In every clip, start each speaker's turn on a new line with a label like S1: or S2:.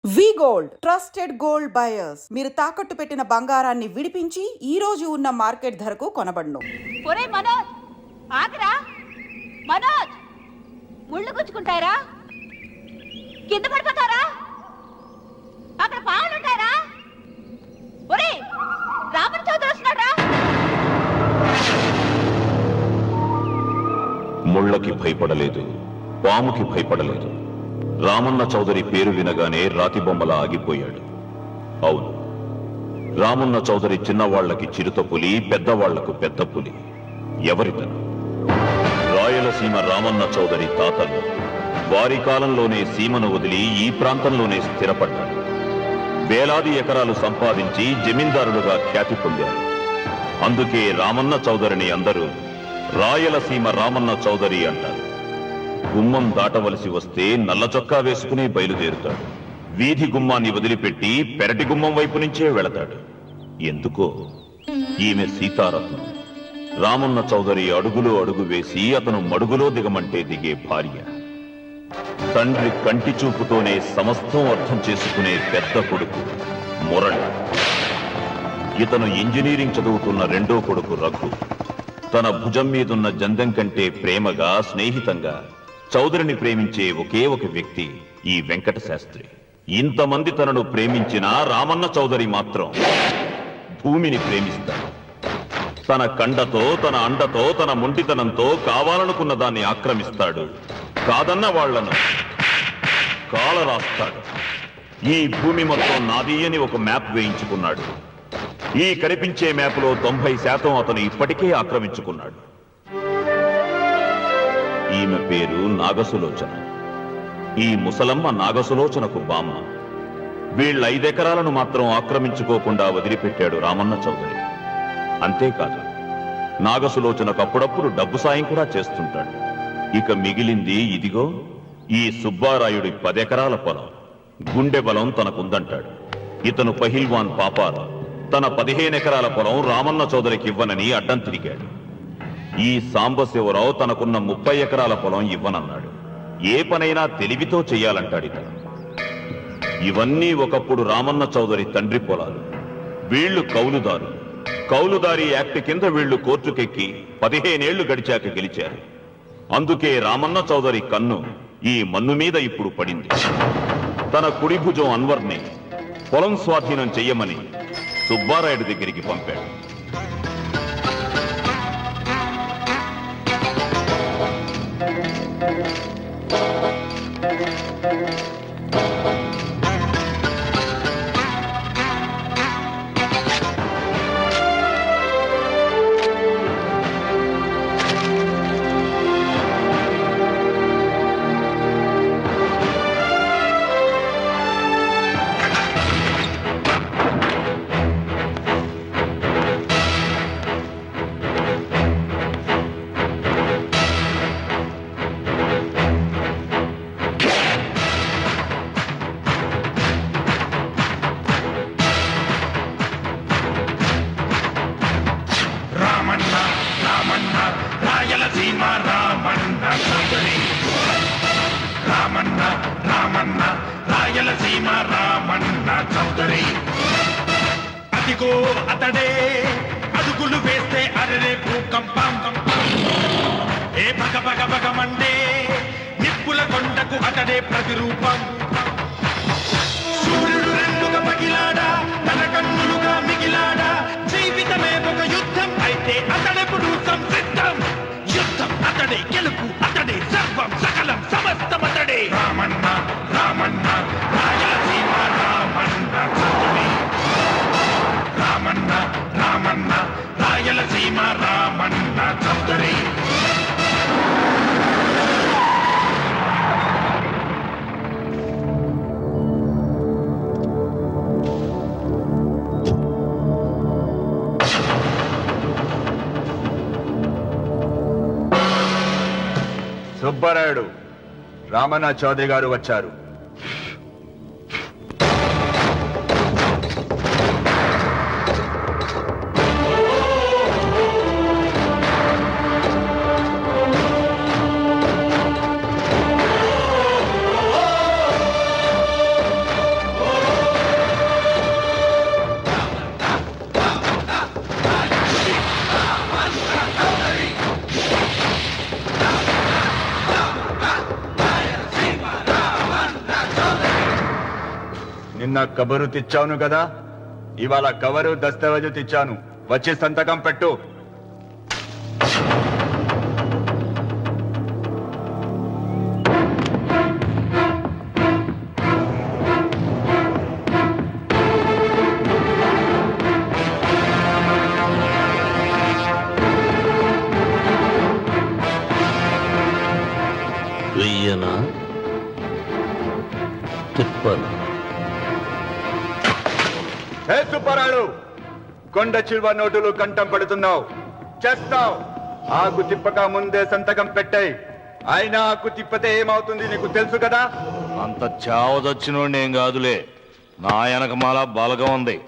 S1: వి gold trusted gold buyers మీరు తాకట్టు పెట్టిన బంగారాన్ని విడిపించి ఈ రోజు ఉన్న మార్కెట్ ధరకు కొనబడును.
S2: ఒరే మనోజ్ ఆగరా, మనోజ్ ముళ్ళు గుచ్చుకుంటారా, కింద పడిపోతారా, అక్కడ పావులు ఉంటారా? ఒరే రామన్ చౌదరి వస్తున్నాడా?
S3: ముళ్ళకి భయపడలేదు, పాముకి భయపడలేదు. రామన్న చౌదరి పేరు వినగానే రాతి బొమ్మలా ఆగిపోయాడు. అవును, రామన్న చౌదరి చిన్నవాళ్లకి చిరుత పులి, పెద్దవాళ్లకు పెద్ద పులి. ఎవరితను? రాయలసీమ రామన్న చౌదరి తాతలు. వారి కాలంలోనే సీమను వదిలి ఈ ప్రాంతంలోనే స్థిరపడ్డారు. వేలాది ఎకరాలు సంపాదించి జమీందారులుగా ఖ్యాతి పొందారు. అందుకే రామన్న చౌదరిని అందరూ రాయలసీమ రామన్న చౌదరి అంటారు. గుమ్మం దాటవలసి వస్తే నల్ల చొక్కా వేసుకుని బయలుదేరుతాడు. వీధి గుమ్మాన్ని వదిలిపెట్టి పెరటి గుమ్మం వైపు నుంచే వెళతాడు. ఎందుకో, ఈమె సీతారత్నం. రామన్న చౌదరి అడుగులో అడుగు వేసి అతను మడుగులో దిగమంటే దిగే భార్య. తండ్రి కంటి చూపుతోనే సమస్తం అర్థం చేసుకునే పెద్ద కొడుకు మురళి. ఇతను ఇంజనీరింగ్ చదువుతున్న రెండో కొడుకు రఘు. తన భుజం మీదున్న జందం కంటే ప్రేమగా, స్నేహితంగా చౌదరిని ప్రేమించే ఒకే ఒక వ్యక్తి ఈ వెంకట శాస్త్రి. ఇంతమంది తనను ప్రేమించినా రామన్న చౌదరి మాత్రం భూమిని ప్రేమిస్తాడు. తన కండతో, తన అండతో, తన మొండితనంతో కావాలనుకున్న దాన్ని ఆక్రమిస్తాడు. కాదన్న వాళ్లను కాలరాస్తాడు. ఈ భూమి మొత్తం నాది అని ఒక మ్యాప్ వేయించుకున్నాడు. ఈ కనిపించే మ్యాప్లో 90% అతను ఇప్పటికే ఆక్రమించుకున్నాడు. ఈమె పేరు నాగసులోచన. ఈ ముసలమ్మ నాగసులోచనకు బామ్మ. వీళ్ళ 5 ఎకరాలను మాత్రం ఆక్రమించుకోకుండా వదిలిపెట్టాడు రామన్న చౌదరి. అంతేకాదు, నాగసులోచనకు అప్పుడప్పుడు డబ్బు సాయం కూడా చేస్తుంటాడు. ఇక మిగిలింది ఇదిగో ఈ సుబ్బారాయుడి 10 ఎకరాల పొలం. గుండె బలం తనకుందంటాడు. ఇతను పహిల్వాన్ పాపారావు తన 15 ఎకరాల పొలం రామన్న చౌదరికి ఇవ్వనని అడ్డం తిరిగాడు. ఈ సాంబశివరావు తనకున్న 30 ఎకరాల పొలం ఇవ్వనన్నాడు. ఏ పనైనా తెలివితో చెయ్యాలంటాడు ఇతను. ఇవన్నీ ఒకప్పుడు రామన్న చౌదరి తండ్రి పొలాలు. వీళ్లు కౌలుదారు. కౌలుదారి యాక్ట్ కింద వీళ్లు కోర్టుకెక్కి 15 ఏళ్లు గడిచాక గెలిచారు. అందుకే రామన్న చౌదరి కన్ను ఈ మన్ను మీద ఇప్పుడు పడింది. తన కుడి భుజం అన్వర్ని పొలం స్వాధీనం చెయ్యమని సుబ్బారాయుడు దగ్గరికి పంపాడు.
S4: రాయలసీమ రామన్న చౌదరి. రామన్న రామన్న రాయలసీమ రామన్న చౌదరి. అదిగో అతడే అడుగులు వేస్తే అరరే భూకంపం. ఏ భగ భగ భగమండే నిప్పుల కొండకు అతడే ప్రతిరూపం. సూర్యుడు రెండుగా పగిలాడా, తన కన్నులుగా మిగిలాడా. జీవితమే ఒక యుద్ధం అయితే అతడెప్పుడు సంసిద్ధం. యుద్ధం అతడే, గెలుపు అతడే, సర్వం సకలం సమస్తం అతడే. రామన్న రామన్న రాయలసీమ రామన్న చౌదరి. రామన్న రామన్న రాయలసీమ రామన్న చౌదరి.
S5: సుబ్బారాయుడు, రామన్న చౌదరి గారు వచ్చారు. నిన్న కబరు తెచ్చాను కదా, ఇవాళ కవరు దస్తావేజు తెచ్చాను. వచ్చి సంతకం పెట్టు.
S6: వెయ్యనా తిప్పనా?
S5: హే సుబ్బారాయుడు, కొండ చిల్వ నోటులు కంఠం పడుతున్నావు, చేస్తావు. ఆకు తిప్పక ముందే సంతకం పెట్టాయి. అయినా ఆకు తిప్పతే ఏమవుతుంది నీకు తెలుసు కదా.
S6: అంత చావదచ్చినోడిని ఏం కాదులే, నా వెనకమాల బలగం ఉంది.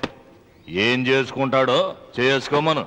S6: ఏం చేసుకుంటాడో చేసుకోమను.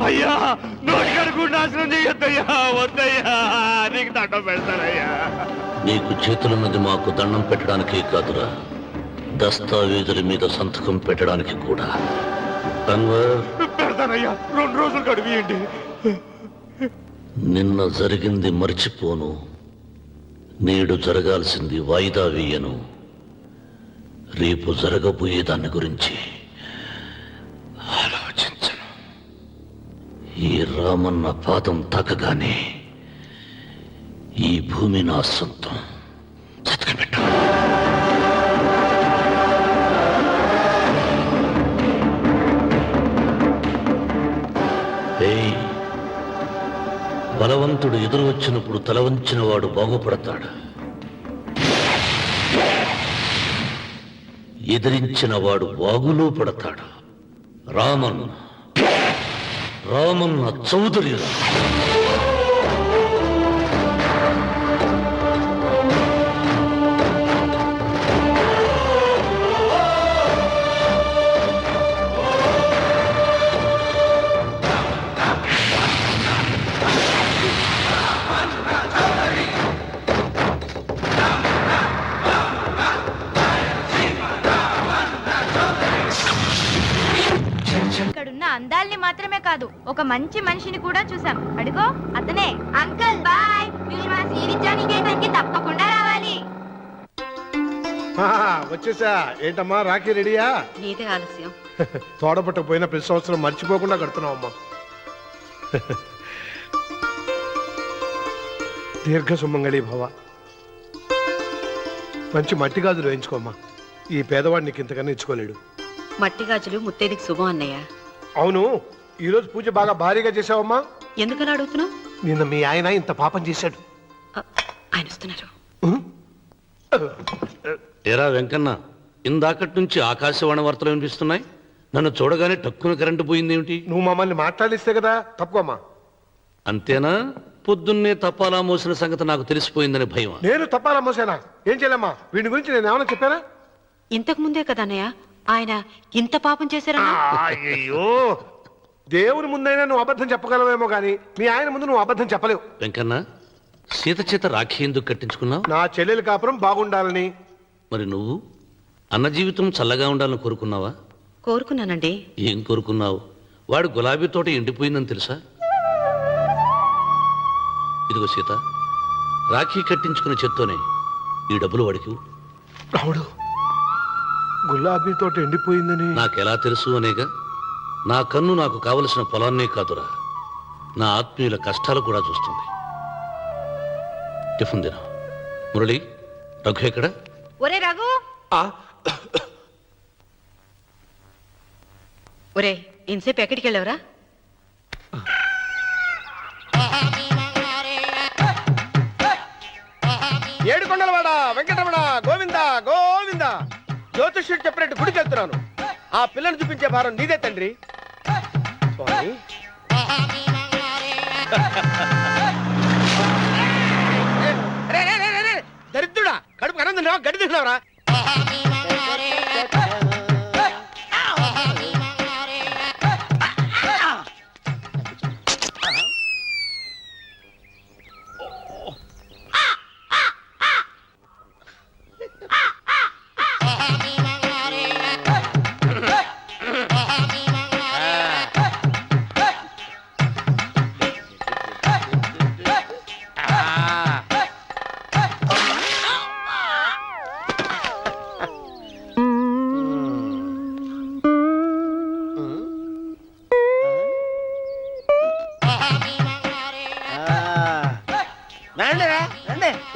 S4: అయ్యా, నోటికడుగు నాశనం చేయొద్దయ్యా, వద్దయ్యా, నీకు దండం పెడతానయ్యా.
S6: నీకు చేతులున్నది మాకు దండం పెట్టడానికి కాదురా, దస్తావేజుల మీద సంతకం పెట్టడానికి కూడా. అన్వర్,
S4: పెడతానయ్యా, 2 రోజులు గడిపియండి.
S6: నిన్న జరిగింది మర్చిపోను, నేడు జరగాల్సింది వాయిదా వేయను. రేపు జరగబోయే దాని గురించి ఆలోచించను. ఈ రామన్న పాదం తాకగానే ఈ భూమి నా సొంతం. సంతకం పెట్టు. ఏయ్, బలవంతుడు ఎదురు వచ్చినప్పుడు తల వంచిన వాడు బాగుపడతాడు, ఎదిరించిన వాడు వాగులో పడతాడు. రామన్న చౌదరి.
S7: ఇక్కడున్న అందాల్ని మాత్రమే కాదు, ఒక మంచి మనిషిని కూడా చూసాం. అడుగో అతనే. అంకుల్ బాయ్, మీరు మా శ్రీ విద్యానికేతన్కి తప్పకుండా రావాలి.
S8: వచ్చేసా. ఏంటమ్మా రాఖీ రెడీయా?
S2: నీదే ఆలస్యం.
S8: తోడపట్టకపోయినా ప్రతి సంవత్సరం మర్చిపోకుండా కడుతున్నావు అమ్మా. దీర్ఘ సుమంగళి భవ. మంచి మట్టి గాజులు వేయించుకోమ్మా. ఈ పేదవాడిని నీకు ఇంతకన్నా ఇచ్చుకోలేడు.
S2: మట్టి గాజులు ముత్తేదికి శుభం అన్నయ్య.
S8: అవును, ఈరోజు పూజ బాగా భారీగా చేసావమ్మా.
S2: ఎందుకని అడుగుతున్నావు?
S8: నిన్న మీ ఆయన ఇంత పాపం చేశాడు.
S2: ఆయన వస్తున్నారు.
S6: ఏరా వెంకన్న, ఇందాకటి నుంచి ఆకాశవాణి వార్తలు వినిపిస్తున్నాయి. నన్ను చూడగానే టక్కున కరెంటు పోయిందేమిటి?
S8: నువ్వు మమ్మల్ని మాట్లాడిస్తే కదా. తప్పుకోమ్మా.
S6: అంతేనా? పొద్దున్నే తప్పాలా మోసిన సంగతి నాకు తెలిసిపోయిందని భయం.
S8: నేను తప్పాలా మోసానా? ఏం చేయలేమ్మా. వీడి గురించి నేను ఏమైనా చెప్పానా?
S2: ఇంతకు ముందే కదా అన్నయ్య ఆయన ఇంత పాపం చేశారన్నా.
S8: అయ్యో, దేవుని ముందైనా నువ్వు అబద్ధం చెప్పగలవేమో గాని మీ ఆయన ముందు నువ్వు అబద్ధం చెప్పలేవు.
S6: వెంకన్న, సీత చేత రాఖీ ఎందుకు కట్టించుకున్నావు?
S8: నా చెల్లెలి కాపురం బాగుండాలని.
S6: మరి నువ్వు అన్న జీవితం చల్లగా ఉండాలని కోరుకున్నావా?
S2: కోరుకున్నానండి.
S6: ఏం కోరుకున్నావు? వాడు గులాబీ తోట ఎండిపోయిందని తెలుసా? ఇదిగో సీత, రాఖీ కట్టించుకున్న చేత్తోనే ఈ డబ్బులు వాడికి.
S8: రాముడు, గులాబీ తోట ఎండిపోయిందని
S6: నాకెలా తెలుసు అనేగా. నా కన్ను నాకు కావలసిన పొలాన్నే కాదురా, నా ఆత్మీయుల కష్టాలు కూడా చూస్తుంది. టిఫిన్ తిన. మురళి, రఘు ఎక్కడ?
S7: ఒరే రఘు,
S2: ఒరే ఇంతసేపు ఎక్కడికి వెళ్ళావురా?
S9: ఏడుకొండలవాడ వెంకటరమణ గోవింద గోవింద. జ్యోతిష్యుడు చెప్పినట్టు గుడికి వెళ్తున్నాను. ఆ పిల్లను చూపించే భారం నీదే తండ్రి. స్వామి దరిద్రుడా, కడుపు అన్నం తిన్నావా గడ్డి తిన్నావరా?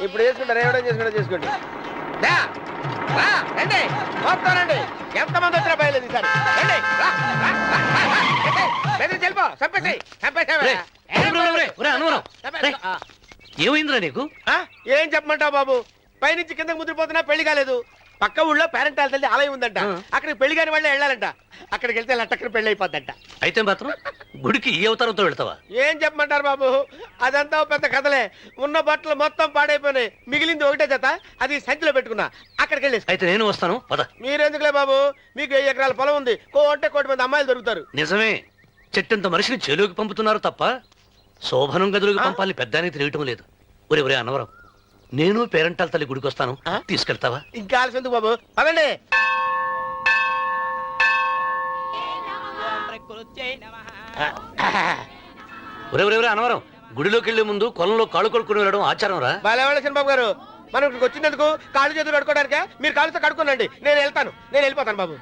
S9: ఇప్పుడు చేసుకుంటారు, ఏవడం చేసుకుంటా చేసుకోండి. రండి మొత్తం రండి. ఎంతమంది వచ్చినా బయలుదేరి ఈసారి రండి. వెళ్ళిపో చంపేసి
S6: ఏమైందిరా నీకు?
S9: ఏం చెప్పమంటావు బాబు? పైనుంచి కిందకు ముద్రపోతున్నా పెళ్లి కాలేదు. పక్క ఊళ్ళో పేరెంట్ తల్లి ఆలయం ఉందంట. అక్కడికి పెళ్లి కాని వాళ్ళే వెళ్ళాలంట. అక్కడికి వెళ్తే లట్టక్కన పెళ్లి అయిపోద్దంట.
S6: అయితే మాత్రం గుడికి ఈ అవతారంతో వెళ్తావా?
S9: ఏం చెప్పమంటారు బాబు? అదంతా పెద్ద కథలే. ఉన్న బట్టలు మొత్తం పాడైపోయినాయి. మిగిలింది ఒకటే జత, అది సంచిలో పెట్టుకున్నా. అక్కడికి వెళ్ళేసి
S6: అయితే నేను వస్తాను పద.
S9: మీరెందుకులే బాబు, మీకు 1000 ఎకరాల పొలం ఉంది. అంటే 1 కోటి మంది అమ్మాయిలు దొరుకుతారు.
S6: నిజమే, చెట్టంత మనిషిని చెలువుకి పంపుతున్నారు తప్ప శోభనం గదులకు పంపాలని పెద్దానికి తెలియటం లేదు. ఒరే ఒరే అన్నవరం, నేను పేరెంటాల తల్లి గుడికి వస్తాను, తీసుకెళ్తావా?
S9: ఇంకా ఆలస్యం ఎందుకు బాబు, పదండి.
S6: ఒరే ఒరే ఒరే అన్నవరం, గుడిలోకి వెళ్లే ముందు కొలంలో కాళ్ళు కొడుకుని వెళ్ళడం ఆచారం రా.
S9: బాలేవాళ్ళ చంద్రబాబు గారు, మనం ఇక్కడికి వచ్చినందుకు కాళ్ళు చేతులు కడుక్కోవడానికే. మీరు కాళ్ళతో కడుక్కోనండి, నేను వెళ్తాను. నేను వెళ్ళిపోతాను బాబు.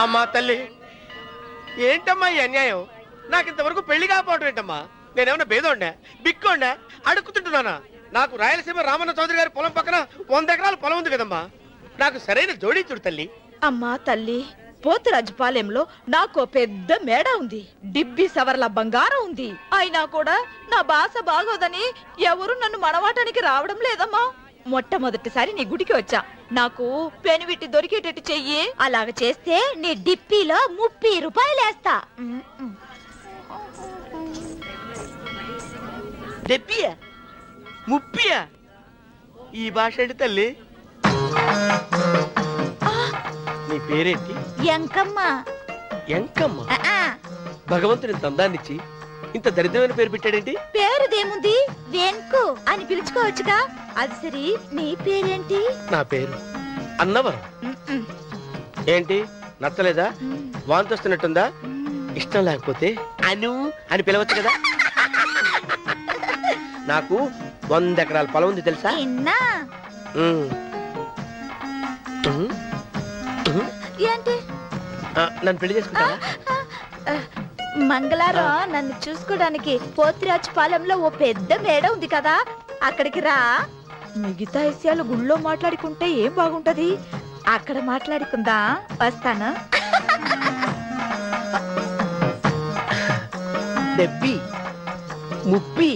S9: అమ్మా తల్లి, ఏంటమ్మా ఈ అన్యాయం? నాకు ఇంతవరకు పెళ్లి కాకపోవడం ఏంటమ్మా? నేనేమన్నా బేదోండా, బిక్కోండా, అడుక్కుతుంటున్నానా? నాకు రాయలసీమ రామన్న చౌదరి గారి పొలం పక్కన 100 ఎకరాల పొలం ఉంది కదమ్మా. నాకు సరైన జోడించుడు తల్లి.
S10: అమ్మా తల్లి, పోతురాజుపాలెంలో నాకు పెద్ద మేడ ఉంది. డిబ్బి సవర్ల బంగారం ఉంది. అయినా కూడా నా భాష బాగోదని ఎవరు నన్ను మనవాటానికి రావడం లేదమ్మా. మొట్టమొదటిసారి నీ గుడికి వచ్చా. నాకు పెనువిట్టి దొరికేటట్టు చెయ్యి. అలాగ చేస్తే నీ డిప్పిలో 30 రూపాయలు వేస్తా.
S9: డెబ్బియా 30? ఈ భాష ఏంటి తల్లి? నీ పేరేంటి?
S10: ఎంకమ్మ.
S9: ఎంకమ్మ? భగవంతుని ఇంత అందాన్నిచ్చి ఇంత దరిద్రమైన పేరు పెట్టాడేంటి?
S10: పేరుదేముంది, వెంకు అని పిలుచుకోవచ్చుగా. అది సరి, నీ పేరేంటి?
S9: నా పేరు అన్నవరం. ఏంటి నచ్చలేదా? వాంతి వస్తున్నట్టుందా? ఇష్టం లేకపోతే అను అని పిలవచ్చు కదా. నాకు 100 ఎకరాల పొలం ఉంది తెలుసా?
S10: ఏంటి?
S9: నన్ను పెళ్లి చేసుకుంటావా?
S10: మంగళారం నన్ను చూసుకోవడానికి పోతిరాజుపాలెంలో ఓ పెద్ద మేడ ఉంది కదా, అక్కడికి రా. మిగతా విషయాలు గుళ్ళో మాట్లాడుకుంటే ఏం బాగుంటది, అక్కడ మాట్లాడుకుందా. వస్తాను.
S9: డెబ్బి 30.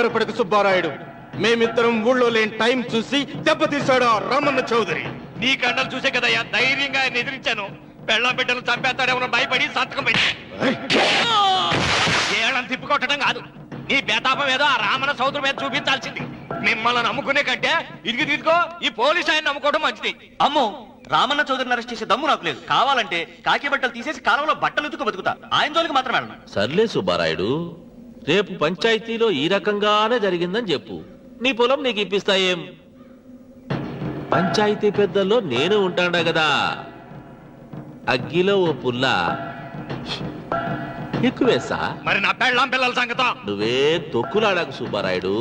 S9: తొందరపడకు సుబ్బారాయుడు. మేమిద్దరం ఊళ్ళో లేని టైం చూసి దెబ్బతీశాడు ఆ రామన్న చౌదరి.
S4: నీ కండలు చూసే కదయ్యా ధైర్యంగా ఆయన ఎదిరించాను. పెళ్ళం బిడ్డలు చంపేస్తాడేమో భయపడి సంతకం పెట్టి ఏళ్ళని తిప్పుకొట్టడం కాదు, నీ బేతాపం ఏదో ఆ రామన్న సోదరు మీద చూపించాల్సింది. మిమ్మల్ని నమ్ముకునే కంటే ఇదిగి తీసుకో ఈ పోలీస్ ఆయన నమ్ముకోవడం మంచిది.
S11: అమ్మో, రామన్న చౌదరిని అరెస్ట్ చేసే దమ్ము నాకు లేదు. కావాలంటే కాకి బట్టలు తీసేసి కాలంలో బట్టలు ఉతుకు బతుకుతా. ఆయన జోలికి మాత్రం వెళ్ళను.
S12: సర్లే సుబ్బారాయుడు, రేపు పంచాయతీలో ఈ రకంగానే జరిగిందని చెప్పు, నీ పొలం నీకు ఇప్పిస్తాయేం? పంచాయతీ పెద్దల్లో నేను ఉంటాడా కదా, అగ్గిలో ఓ పుల్ల ఎక్కువేసా.
S4: మరి నా పెళ్ళం పిల్లల సంగతం
S12: నువ్వే తొక్కులాడాకు సుబ్బారాయుడు,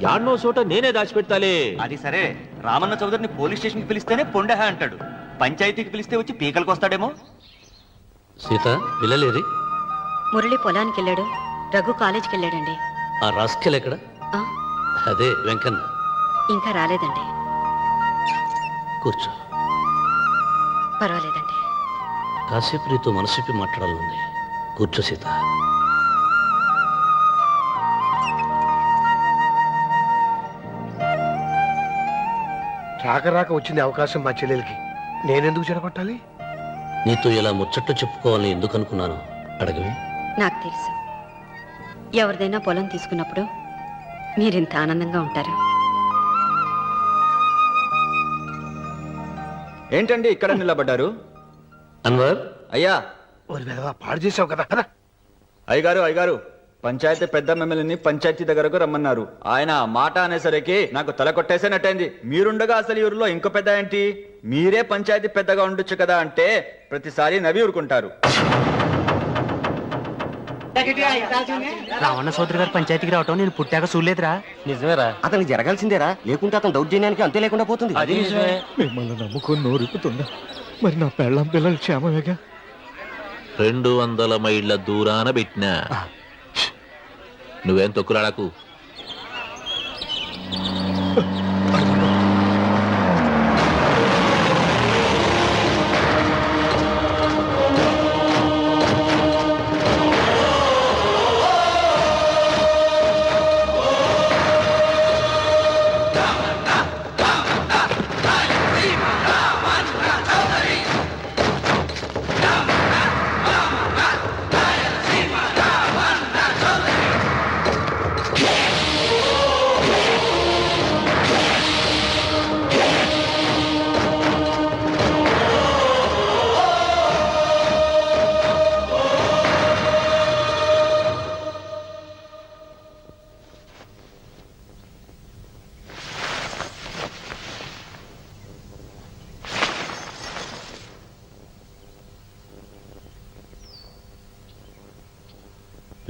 S12: యాడ్నో చోట నేనే దాచిపెడతాలే.
S11: అది సరే, రామన్న చౌదరిని పోలీస్ స్టేషన్ కి పిలిస్తేనే పొండహ అంటాడు. పంచాయతీకి పిలిస్తే వచ్చి పీకలకు వస్తాడేమో.
S6: సీత పిల్లలేరి?
S2: మురళి పొలానికి వెళ్ళాడు, రఘు కాలేజీకి వెళ్ళాడండి.
S6: ఆ రాస్కెల్ ఎక్కడ?
S2: ఆ,
S6: అదే వెంకన్న.
S2: ఇంకా రాలేదండి.
S6: కూర్చో.
S2: పర్వాలేదండి.
S6: కాసేపు నీతో మనసిప్పి మాట్లాడాలండి. కూర్చో సీత.
S8: రాక రాక వచ్చింది అవకాశం మా చెల్లెలకి, నేనెందుకు చెడగొట్టాలి?
S6: నీతో ఇలా ముచ్చట్లు చెప్పుకోవాలని ఎందుకు అనుకున్నాను అడగవే.
S2: నాకు తెలుసు, ఎవరిదైనా పొలం తీసుకున్నప్పుడు మీరింత ఆనందంగా ఉంటారు.
S5: ఏంటండి ఇక్కడ నిలబడ్డారు?
S6: అన్వర్,
S5: అయ్యా.
S8: ఓరి వెధవా, పాడు చేసావు కదా కదా.
S5: అయ్యగారు, పంచాయతీ పెద్ద మిమ్మల్ని పంచాయతీ దగ్గరకు రమ్మన్నారు. ఆయన మాట అనేసరికి నాకు తల కొట్టేసేనట్టయింది. మీరుండగా అసలు ఈ ఊరిలో ఇంకో పెద్ద ఏంటి? మీరే పంచాయతీ పెద్దగా ఉండొచ్చు కదా అంటే ప్రతిసారి నవ్వి ఊరుకుంటారు.
S11: రావణ సోదరి గారు పంచాయతీకి రావటం నేను పుట్టాక చూడలేదురా. నిజమేరా, అతనికి జరగాల్సిందేరా, లేకుంటే అతను దౌర్జన్యానికి అంతే లేకుండా పోతుంది. అది నిజమే.
S8: మిమ్మల్ని నమ్ముకొని నోరుకుతుందా? మరి నా పెళ్ళం పిల్లలు క్షేమమేగా?
S12: 200 మైళ్ళ దూరాన పెట్టినా. నువ్వేం తొక్కులాడకు.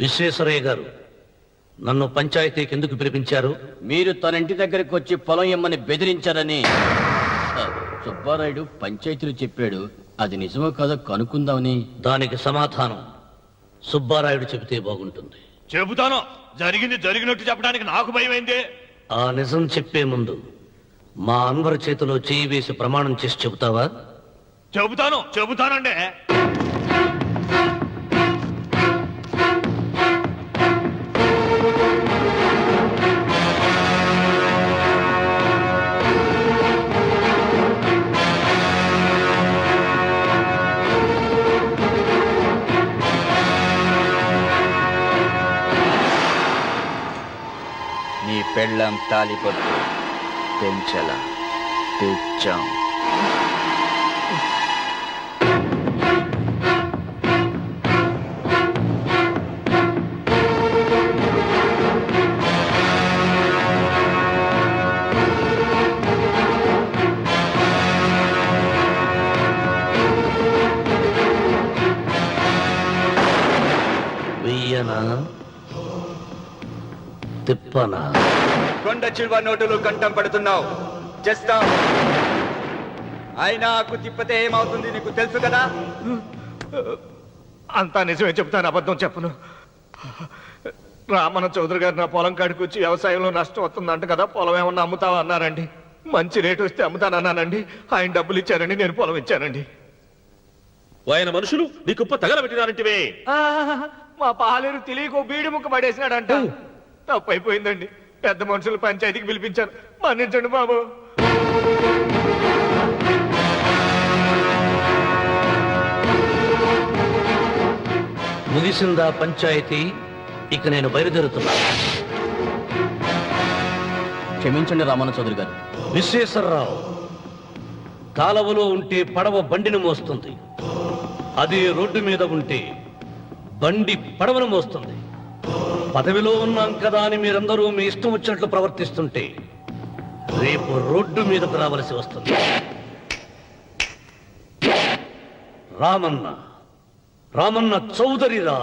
S6: విశ్వేశ్వరయ్య గారు నన్ను పంచాయతీకి ఎందుకు పిలిపించారు?
S11: మీరు తన ఇంటి దగ్గరికి వచ్చి పొలం ఇమ్మని బెదిరించారని సుబ్బారాయుడు పంచాయతీలో చెప్పాడు. అది నిజమో కాదో కనుక్కుందామని.
S6: దానికి సమాధానం సుబ్బారాయుడు చెబితే బాగుంటుంది.
S4: చెబుతాను, జరిగింది జరిగినట్టు చెప్పడానికి నాకు భయమైంది.
S6: ఆ నిజం చెప్పే ముందు మా అన్వర్ చేతిలో చేయి వేసి ప్రమాణం చేసి చెబుతావా?
S4: చెబుతానండి.
S5: నీ పెళ్ళం తాలిపట్టు పెంచల తెచ్చాం.
S6: వెయ్యనా తిప్పనా?
S5: కొండ చిల్వ నోటులు కంఠం పడుతున్నావు, చేస్తావు. అయినాకు తిప్పతే ఏమవుతుంది నీకు తెలుసు కదా.
S8: అంతా నిజమే చెప్తాను, అబద్ధం చెప్పను. రామన్న చౌదరి గారు నా పొలం కాడికి వచ్చి వ్యవసాయంలో నష్టం వస్తుందంట కదా, పొలం ఏమన్నా అమ్ముతావా అన్నారండి. మంచి రేటు వస్తే అమ్ముతానన్నానండి. ఆయన డబ్బులు ఇచ్చారండి, నేను పొలం ఇచ్చానండి.
S12: ఆయన మనుషులు నీ కుప్ప తగలబెట్టినారంటివే.
S8: మా పాలేరు తెలియకో బీడి ముక్క పడేసినాడంట. తప్పైపోయిందండి. పెద్ద మనుషులు పంచాయతీకి పిలిపించాను, మన్నించండి బాబు.
S6: ముగిసిందా పంచాయతీ? ఇక నేను బయలుదేరుతున్నా.
S11: క్షమించండి రామన్న చౌదరి గారు.
S6: విశ్వేశ్వరరావు, కాలవలో ఉంటే పడవ బండిని మోస్తుంది, అదే రోడ్డు మీద ఉంటే బండి పడవను మోస్తుంది. పదవిలో ఉన్నాం కదా అని మీరందరూ మీ ఇష్టం వచ్చినట్లు ప్రవర్తిస్తుంటే రేపు రోడ్డు మీదకు రావలసి వస్తుంది. రామన్న చౌదరిరా.